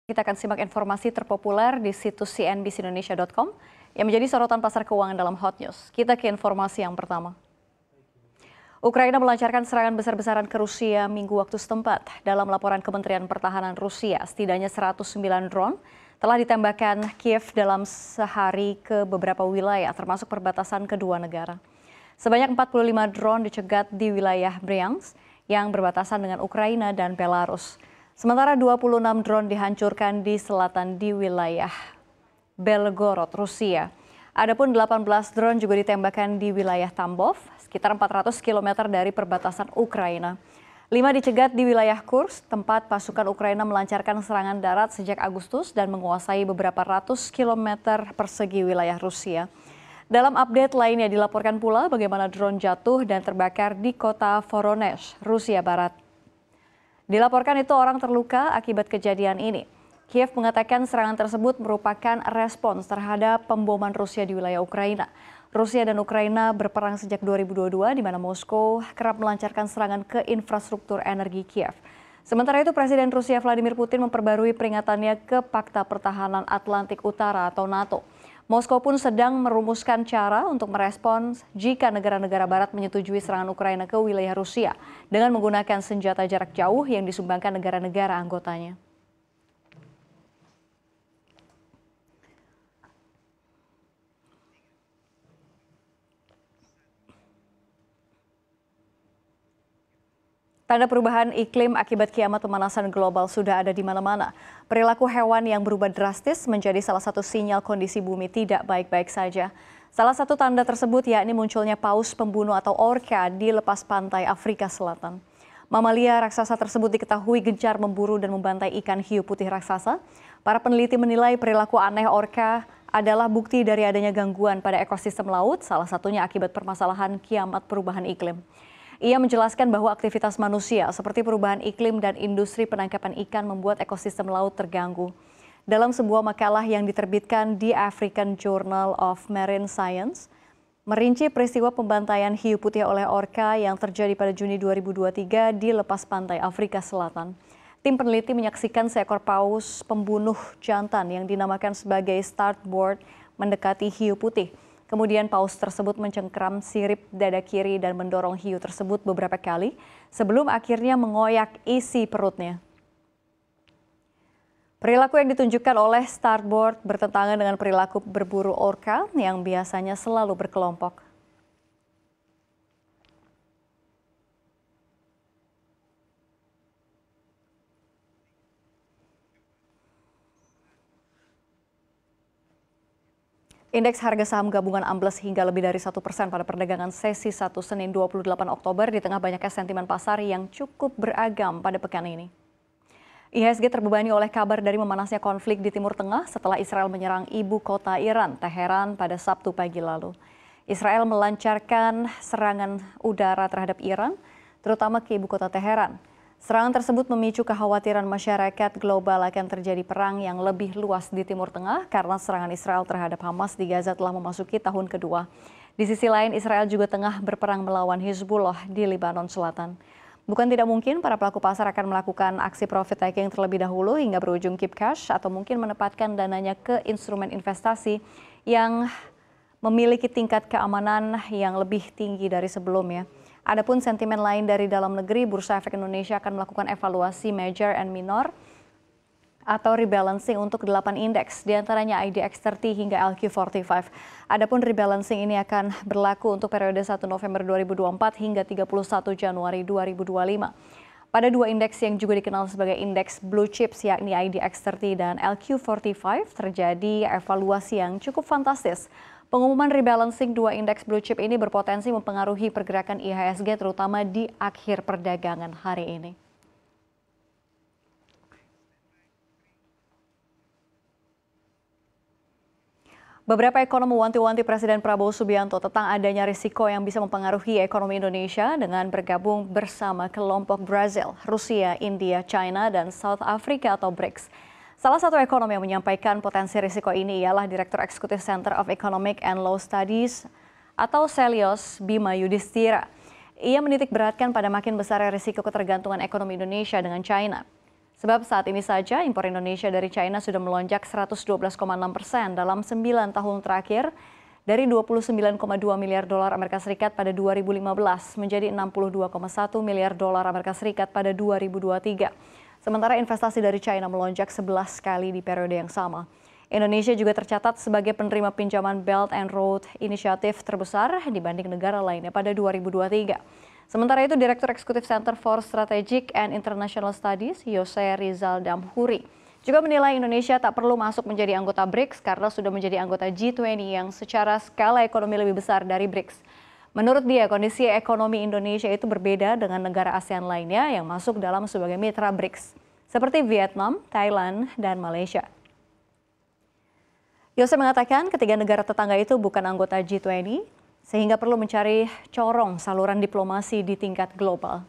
Kita akan simak informasi terpopuler di situs cnbcindonesia.com yang menjadi sorotan pasar keuangan dalam Hot News. Kita ke informasi yang pertama. Ukraina melancarkan serangan besar-besaran ke Rusia minggu waktu setempat. Dalam laporan Kementerian Pertahanan Rusia, setidaknya 109 drone telah ditembakkan Kiev dalam sehari ke beberapa wilayah, termasuk perbatasan kedua negara. Sebanyak 45 drone dicegat di wilayah Bryansk yang berbatasan dengan Ukraina dan Belarus. Sementara 26 drone dihancurkan di selatan di wilayah Belgorod, Rusia. Adapun 18 drone juga ditembakkan di wilayah Tambov, sekitar 400 km dari perbatasan Ukraina. 5 dicegat di wilayah Kursk, tempat pasukan Ukraina melancarkan serangan darat sejak Agustus dan menguasai beberapa ratus kilometer persegi wilayah Rusia. Dalam update lainnya dilaporkan pula bagaimana drone jatuh dan terbakar di kota Voronezh, Rusia Barat. Dilaporkan itu orang terluka akibat kejadian ini. Kiev mengatakan serangan tersebut merupakan respons terhadap pemboman Rusia di wilayah Ukraina. Rusia dan Ukraina berperang sejak 2022 di mana Moskow kerap melancarkan serangan ke infrastruktur energi Kiev. Sementara itu Presiden Rusia Vladimir Putin memperbarui peringatannya ke Pakta Pertahanan Atlantik Utara atau NATO. Moskow pun sedang merumuskan cara untuk merespons jika negara-negara barat menyetujui serangan Ukraina ke wilayah Rusia dengan menggunakan senjata jarak jauh yang disumbangkan negara-negara anggotanya. Tanda perubahan iklim akibat kiamat pemanasan global sudah ada di mana-mana. Perilaku hewan yang berubah drastis menjadi salah satu sinyal kondisi bumi tidak baik-baik saja. Salah satu tanda tersebut yakni munculnya paus pembunuh atau orca di lepas pantai Afrika Selatan. Mamalia raksasa tersebut diketahui gencar memburu dan membantai ikan hiu putih raksasa. Para peneliti menilai perilaku aneh orca adalah bukti dari adanya gangguan pada ekosistem laut, salah satunya akibat permasalahan kiamat perubahan iklim. Ia menjelaskan bahwa aktivitas manusia seperti perubahan iklim dan industri penangkapan ikan membuat ekosistem laut terganggu. Dalam sebuah makalah yang diterbitkan di African Journal of Marine Science, merinci peristiwa pembantaian hiu putih oleh orca yang terjadi pada Juni 2023 di lepas pantai Afrika Selatan. Tim peneliti menyaksikan seekor paus pembunuh jantan yang dinamakan sebagai starboard mendekati hiu putih. Kemudian paus tersebut mencengkeram sirip dada kiri dan mendorong hiu tersebut beberapa kali sebelum akhirnya mengoyak isi perutnya. Perilaku yang ditunjukkan oleh starboard bertentangan dengan perilaku berburu orca yang biasanya selalu berkelompok. Indeks harga saham gabungan ambles hingga lebih dari 1% pada perdagangan sesi 1 Senin 28 Oktober di tengah banyaknya sentimen pasar yang cukup beragam pada pekan ini. IHSG terbebani oleh kabar dari memanasnya konflik di Timur Tengah setelah Israel menyerang ibu kota Iran, Teheran, pada Sabtu pagi lalu. Israel melancarkan serangan udara terhadap Iran, terutama ke ibu kota Teheran. Serangan tersebut memicu kekhawatiran masyarakat global akan terjadi perang yang lebih luas di Timur Tengah karena serangan Israel terhadap Hamas di Gaza telah memasuki tahun kedua. Di sisi lain, Israel juga tengah berperang melawan Hizbullah di Lebanon Selatan. Bukan tidak mungkin para pelaku pasar akan melakukan aksi profit taking terlebih dahulu hingga berujung keep cash atau mungkin menempatkan dananya ke instrumen investasi yang memiliki tingkat keamanan yang lebih tinggi dari sebelumnya. Adapun sentimen lain dari dalam negeri, Bursa Efek Indonesia akan melakukan evaluasi major and minor atau rebalancing untuk 8 indeks, diantaranya IDX30 hingga LQ45. Adapun rebalancing ini akan berlaku untuk periode 1 November 2024 hingga 31 Januari 2025. Pada dua indeks yang juga dikenal sebagai indeks blue chips yakni IDX30 dan LQ45 terjadi evaluasi yang cukup fantastis. Pengumuman rebalancing dua indeks blue chip ini berpotensi mempengaruhi pergerakan IHSG terutama di akhir perdagangan hari ini. Beberapa ekonom mewanti-wanti Presiden Prabowo Subianto tentang adanya risiko yang bisa mempengaruhi ekonomi Indonesia dengan bergabung bersama kelompok Brazil, Rusia, India, China, dan South Africa atau BRICS. Salah satu ekonom yang menyampaikan potensi risiko ini ialah Direktur Eksekutif Center of Economic and Law Studies atau Celios Bima Yudhistira. Ia menitik beratkan pada makin besarnya risiko ketergantungan ekonomi Indonesia dengan China. Sebab saat ini saja impor Indonesia dari China sudah melonjak 112,6% dalam 9 tahun terakhir dari 29,2 miliar dolar Amerika Serikat pada 2015 menjadi 62,1 miliar dolar Amerika Serikat pada 2023. Sementara investasi dari China melonjak 11 kali di periode yang sama. Indonesia juga tercatat sebagai penerima pinjaman Belt and Road Initiative terbesar dibanding negara lainnya pada 2023. Sementara itu, Direktur Eksekutif Center for Strategic and International Studies, Yose Rizal Damhuri, juga menilai Indonesia tak perlu masuk menjadi anggota BRICS karena sudah menjadi anggota G20 yang secara skala ekonomi lebih besar dari BRICS. Menurut dia, kondisi ekonomi Indonesia itu berbeda dengan negara ASEAN lainnya yang masuk dalam sebagai mitra BRICS, seperti Vietnam, Thailand, dan Malaysia. Yose mengatakan ketiga negara tetangga itu bukan anggota G20, sehingga perlu mencari corong saluran diplomasi di tingkat global.